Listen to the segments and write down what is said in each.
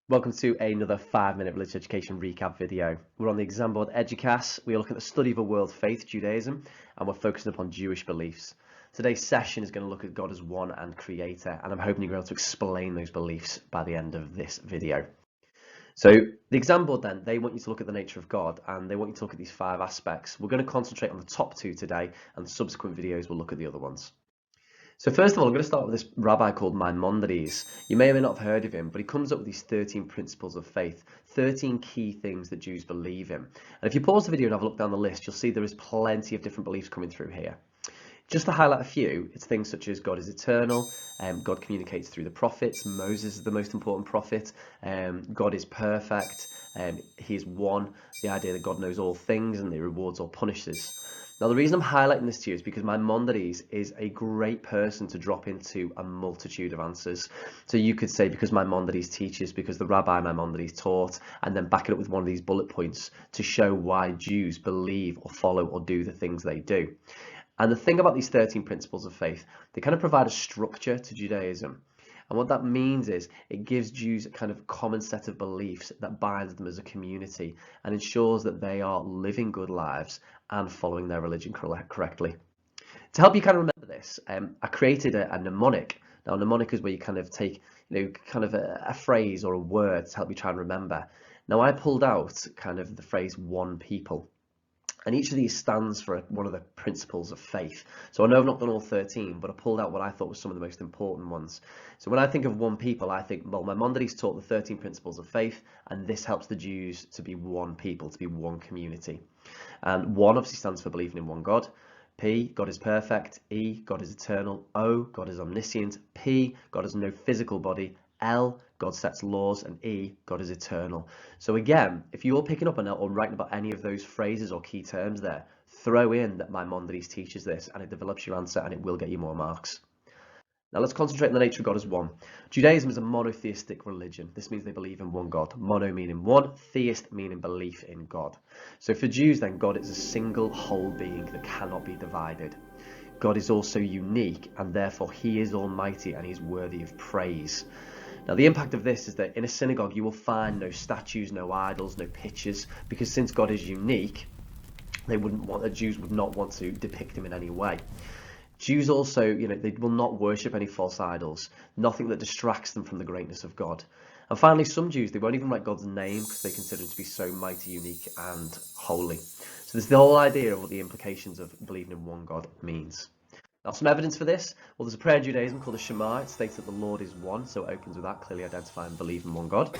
Welcome to another 5-minute religious education recap video. We're on the exam board Eduqas. We are looking at the study of a world faith, Judaism, and we're focusing upon Jewish beliefs. Today's session is going to look at God as one and creator, and I'm hoping you're able to explain those beliefs by the end of this video. So the exam board then, they want you to look at the nature of God, and they want you to look at these 5 aspects. We're going to concentrate on the top 2 today, and the subsequent videos will look at the other ones. So first of all, I'm going to start with this rabbi called Maimonides. You may or may not have heard of him, but he comes up with these 13 principles of faith, 13 key things that Jews believe in. And if you pause the video and have a look down the list, you'll see there is plenty of different beliefs coming through here. Just to highlight a few, it's things such as God is eternal, God communicates through the prophets, Moses is the most important prophet, God is perfect, he is one, the idea that God knows all things and he rewards or punishes. Now, the reason I'm highlighting this to you is because Maimonides is a great person to drop into a multitude of answers. So you could say because Maimonides teaches, because the rabbi Maimonides taught, and then back it up with one of these bullet points to show why Jews believe or follow or do the things they do. And the thing about these 13 principles of faith, they kind of provide a structure to Judaism. And what that means is it gives Jews a kind of common set of beliefs that binds them as a community and ensures that they are living good lives and following their religion correctly. To help you kind of remember this, I created a mnemonic. Now, a mnemonic is where you kind of take, kind of a phrase or a word to help you try and remember. Now, I pulled out kind of the phrase one people. And each of these stands for one of the principles of faith. So I know I've not done all 13, but I pulled out what I thought was some of the most important ones. So when I think of one people, I think, well, Maimonides taught the 13 principles of faith, and this helps the Jews to be one people, to be one community. And one obviously stands for believing in one God. P, God is perfect. E, God is eternal. O, God is omniscient. P, God has no physical body. L, God sets laws, and E, God is eternal. So again, if you're picking up on it or writing about any of those phrases or key terms there, throw in that Maimonides teaches this and it develops your answer and it will get you more marks. Now let's concentrate on the nature of God as one. Judaism is a monotheistic religion. This means they believe in one God. Mono meaning one, theist meaning belief in God. So for Jews then, God is a single whole being that cannot be divided. God is also unique and therefore he is almighty and he's worthy of praise. Now, the impact of this is that in a synagogue, you will find no statues, no idols, no pictures, because since God is unique, the Jews would not want to depict him in any way. Jews also, they will not worship any false idols, nothing that distracts them from the greatness of God. And finally, some Jews, they won't even write God's name because they consider him to be so mighty, unique, and holy. So there's the whole idea of what the implications of believing in one God means. Now, some evidence for this. Well, there's a prayer in Judaism called the Shema. It states that the Lord is one, so it opens with that, clearly identifying believe in one God.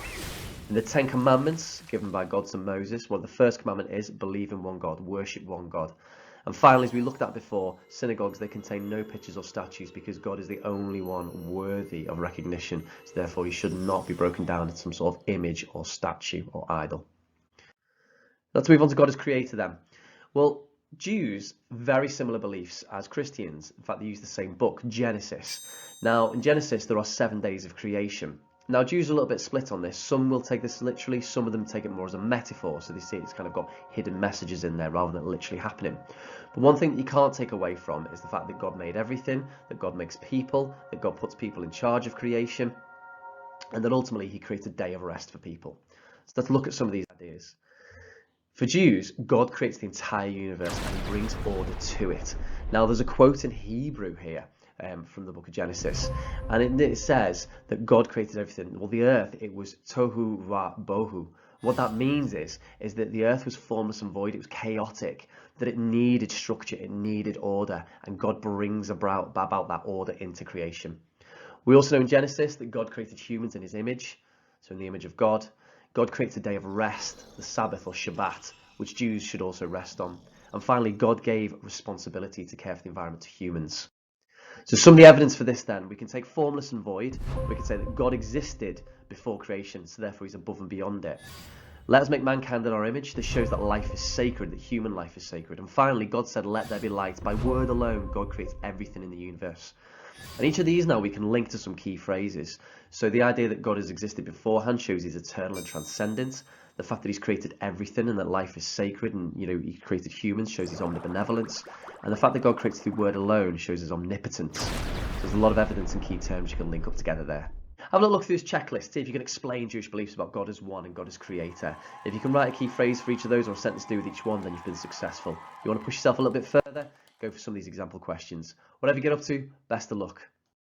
In the 10 Commandments given by God to Moses, well, the first commandment is believe in one God, worship one God. And finally, as we looked at before, synagogues, they contain no pictures or statues because God is the only one worthy of recognition. So therefore, he should not be broken down into some sort of image or statue or idol. Let's move on to God as creator then. Well, Jews, very similar beliefs as Christians. In fact, they use the same book, Genesis. Now, in Genesis, there are 7 days of creation. Now, Jews are a little bit split on this. Some will take this literally, some of them take it more as a metaphor. So they see it's kind of got hidden messages in there rather than literally happening. But one thing that you can't take away from is the fact that God made everything, that God makes people, that God puts people in charge of creation, and that ultimately he created a day of rest for people. So let's look at some of these ideas. For Jews, God creates the entire universe and he brings order to it. Now, there's a quote in Hebrew here from the book of Genesis, and it says that God created everything. Well, the earth, it was tohu va bohu. What that means is that the earth was formless and void, it was chaotic, that it needed structure, it needed order, and God brings about that order into creation. We also know in Genesis that God created humans in his image, so in the image of God. God creates a day of rest, the Sabbath or Shabbat, which Jews should also rest on. And finally, God gave responsibility to care for the environment to humans. So some of the evidence for this then, we can take formless and void. We can say that God existed before creation, so therefore he's above and beyond it. Let us make mankind in our image. This shows that life is sacred, that human life is sacred. And finally, God said, let there be light. By word alone, God creates everything in the universe. And each of these now we can link to some key phrases. So the idea that God has existed beforehand shows he's eternal and transcendent. The fact that he's created everything and that life is sacred and he created humans shows his omnibenevolence. And the fact that God creates through word alone shows his omnipotence. So there's a lot of evidence and key terms you can link up together there. Have a look through this checklist. See if you can explain Jewish beliefs about God as one and God as creator. If you can write a key phrase for each of those or a sentence to do with each one, then you've been successful. You want to push yourself a little bit further? Go for some of these example questions. Whatever you get up to, best of luck.